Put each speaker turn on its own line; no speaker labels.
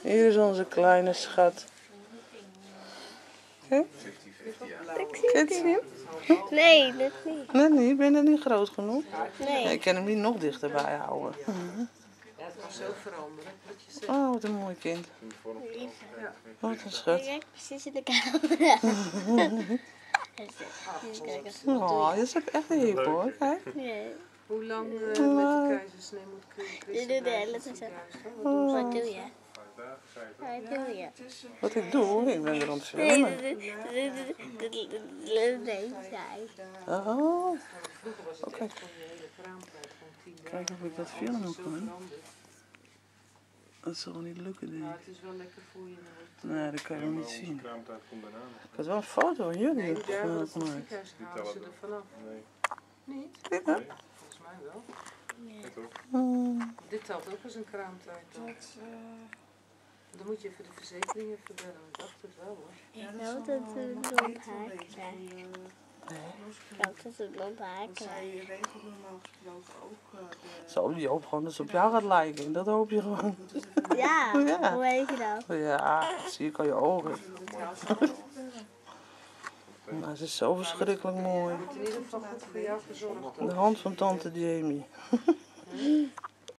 Hier is onze kleine schat. Kijk. Kent je hem?
Nee, dat niet.
Nee, niet. Ben je nog niet groot genoeg?
Nee.
Ik kan hem niet nog dichterbij houden.
Ja, het kan zo veranderen. Wat je zegt.
Oh, wat een mooi kind. Wat een schat.
Kijk precies in de camera.
Oh, je is ook echt lief hoor. Kijk.
Nee.
Hoe lang met de keizersnee moet
Je doet de hele tijd zo. Wat doe je? Wat doe je?
Wat ik doe? Ik ben er aan het
Nee,
filmen.
nee, zij.
Oh, oké. Kijk of ik dat filmen kan. Dat zal wel niet lukken, denk
Maar
ik.
het is wel lekker voor je.
Nee, dat kan je nog niet zien.
Kraamtijd komt daarna.
Ik had wel een foto van jullie
Nee, daar wordt het
gemaakt.
ziekenhuis halen ze er vanaf.
Nee,
Niet?
Dit hè?
Volgens mij wel.
niet hoor.
Dit telt ook als een kraamtijd. Dan moet je even de verzekering even bellen. Ik dacht het wel hoor.
Ik hoop dat ze een blond haar krijgt. Ik hoop dat ze een blond haar krijgt.
Je regelt normaal gesproken ook
Zo, je hoopt gewoon dat ze op jou gaat lijken. Dat hoop je gewoon.
Ja,
Ja.
hoe weet je dat?
Ja, dat zie ik aan je ogen. Maar ze is zo verschrikkelijk mooi.
In ieder geval goed voor jou gezorgd.
De hand van tante Jamie.